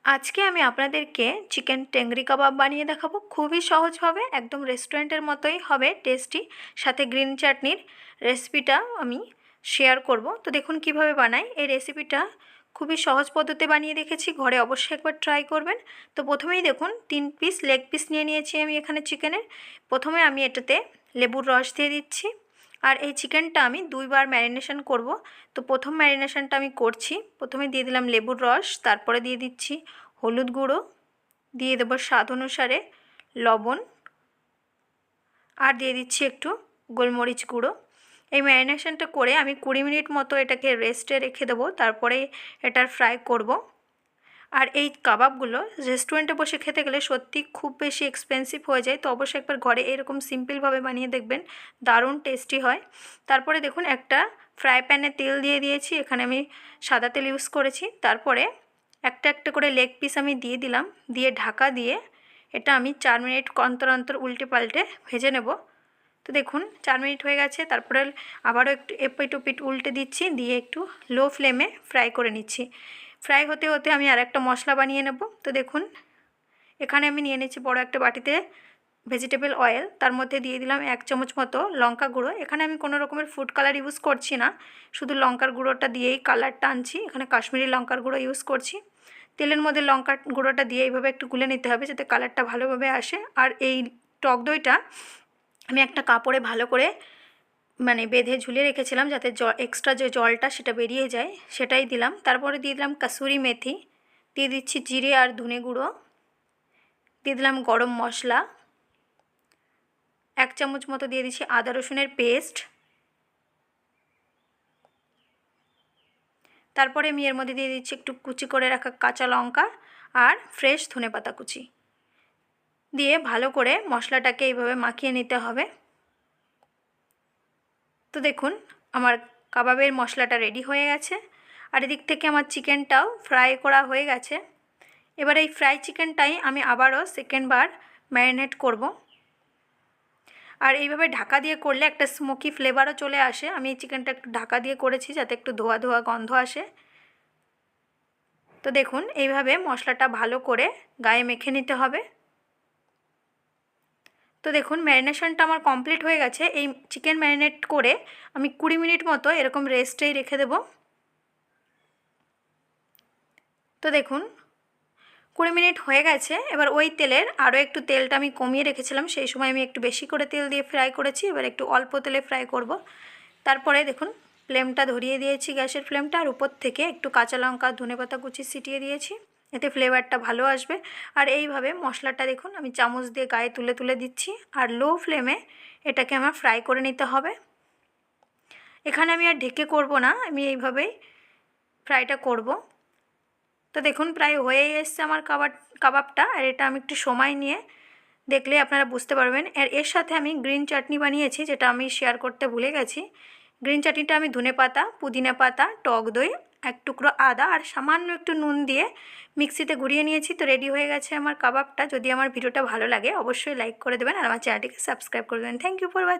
আজকে আমি আপনাদেরকে চিকেন টেংরি কাবাব বানিয়ে দেখাবো। খুবই সহজভাবে, একদম রেস্টুরেন্টের মতোই হবে, টেস্টি। সাথে গ্রিন চাটনির রেসিপিটা আমি শেয়ার করব। তো দেখুন কিভাবে বানাই। এই রেসিপিটা খুবই সহজ পদ্ধতিতে বানিয়ে রেখেছি, ঘরে অবশ্যই একবার ট্রাই করবেন। তো প্রথমেই দেখুন 3 পিস লেগ পিস নিয়ে নিয়েছি আমি এখানে চিকেনের। প্রথমে আমি এটাতে লেবুর রস দিয়ে দিচ্ছি। আর এই চিকেনটা আমি 2 বার ম্যারিনেশন করব। তো প্রথম ম্যারিনেশনটা আমি করছি। প্রথমে দিয়ে দিলাম লেবুর রস, তারপরে দিয়ে দিচ্ছি হলুদ গুঁড়ো, দিয়ে দেবো স্বাদ অনুসারে লবণ, আর দিয়ে দিচ্ছি একটু গোলমরিচ গুঁড়ো। এই ম্যারিনেশনটা করে আমি 20 মিনিট মতো এটাকে রেস্টে রেখে দেবো, তারপরে এটার ফ্রাই করব। আর এই কাবাবগুলো রেস্টুরেন্টে বসে খেতে গেলে সত্যি খুব বেশি এক্সপেন্সিভ হয়ে যায়। তো অবশ্যই একবার ঘরে এরকম সিম্পলভাবে বানিয়ে দেখবেন, দারুণ টেস্টি হয়। তারপরে দেখুন একটা ফ্রাই প্যানে তেল দিয়ে দিয়েছি, এখানে আমি সাদা তেল ইউজ করেছি। তারপরে একটা একটা করে লেগ পিস আমি দিয়ে দিলাম, দিয়ে ঢাকা দিয়ে এটা আমি 4 মিনিট অন্তর অন্তর উল্টে পাল্টে ভেজে নেব। তো দেখুন 4 মিনিট হয়ে গেছে। তারপরে আবারও একটু এপিট ওপিট উল্টে দিচ্ছি, দিয়ে একটু লো ফ্লেমে ফ্রাই করে নিচ্ছি। ফ্রাই হতে হতে আমি আরেকটা মশলা বানিয়ে নেব। তো দেখুন এখানে আমি নিয়ে নিচ্ছি বড় একটা বাটিতে ভেজিটেবল অয়েল, তার মধ্যে দিয়ে দিলাম 1 চামচ মতো লঙ্কা গুঁড়ো। এখানে আমি কোনো রকমের ফুড কালার ইউজ করছি না, শুধু লঙ্কার গুঁড়োটা দিয়েই কালারটা আনছি। এখানে কাশ্মীরি লঙ্কার গুঁড়ো ইউজ করছি। তেলের মধ্যে লঙ্কার গুঁড়োটা দিয়ে এইভাবে একটু গুলে নিতে হবে, যাতে কালারটা ভালোভাবে আসে। আর এই টক দইটা আমি একটা কাপড়ে ভালো করে বেঁধে ঝুলিয়ে রেখেছিলাম, যাতে এক্সট্রা যে জলটা সেটা বেরিয়ে যায়, সেটাই দিলাম। তারপরে দিয়ে দিলাম কাসুরি মেথি, দিয়ে দিচ্ছি জিরে আর ধনে গুঁড়ো, দিয়ে দিলাম গরম মশলা, 1 চামচ মতো দিয়ে দিচ্ছি আদা রসুনের পেস্ট। তারপরে আমি এর মধ্যে দিয়ে দিচ্ছি একটু কুচি করে রাখা কাঁচা লঙ্কা আর ফ্রেশ ধনেপাতা কুচি, দিয়ে ভালো করে মশলাটাকে এইভাবে মাখিয়ে নিতে হবে। তো দেখুন আমার কাবাবের মশলাটা রেডি হয়ে গেছে, আর এদিক থেকে আমার চিকেনটাও ফ্রাই করা হয়ে গেছে। এবার এই ফ্রাই চিকেনটাই আমি আবারও সেকেন্ড বার ম্যারিনেট করব। আর এইভাবে ঢাকা দিয়ে করলে একটা স্মোকি ফ্লেভারও চলে আসে। আমি এই চিকেনটা একটু ঢাকা দিয়ে করেছি, যাতে একটু ধোয়া ধোয়া গন্ধ আসে। তো দেখুন এইভাবে মশলাটা ভালো করে গায়ে মেখে নিতে হবে। তো দেখুন ম্যারিনেশনটা আমার কমপ্লিট হয়ে গেছে। এই চিকেন ম্যারিনেট করে আমি 20 মিনিট মতো এরকম রেস্টেই রেখে দেব। তো দেখুন 20 মিনিট হয়ে গেছে। এবার ওই তেলের আরও একটু তেলটা আমি কমিয়ে রেখেছিলাম, সেই সময় আমি একটু বেশি করে তেল দিয়ে ফ্রাই করেছি। এবার একটু অল্প তেলে ফ্রাই করব। তারপরে দেখুন ফ্লেমটা ধরিয়ে দিয়েছি, গ্যাসের ফ্লেমটা, আর উপর থেকে একটু কাঁচা লঙ্কা ধনেপাতা কুচি ছিটিয়ে দিয়েছি, এতে ফ্লেভারটা ভালো আসবে। আর এইভাবে মশলাটা দেখুন আমি চামচ দিয়ে গায়ে তুলে তুলে দিচ্ছি, আর লো ফ্লেমে এটাকে আমার ফ্রাই করে নিতে হবে। এখানে আমি আর ঢেকে করব না, আমি এইভাবেই ফ্রাইটা করব। তো দেখুন প্রায় হয়েই এসছে আমার কাবাবটা। আর এটা আমি একটু সময় নিয়ে দেখলে আপনারা বুঝতে পারবেন। আর এর সাথে আমি গ্রিন চাটনি বানিয়েছি, যেটা আমি শেয়ার করতে ভুলে গেছি। গ্রিন চাটনিটা আমি ধনেপাতা, পুদিনা পাতা, টক দই, 1 টুকরো আদা আর সামান্য একটু নুন দিয়ে মিক্সিতে ঘুরিয়ে নিয়েছি। তো রেডি হয়ে গেছে আমার কাবাবটা। যদি আমার ভিডিওটা ভালো লাগে অবশ্যই লাইক করে দেবেন, আর আমার চ্যানেলটিকে সাবস্ক্রাইব করে দেবেন। Thank you for watching.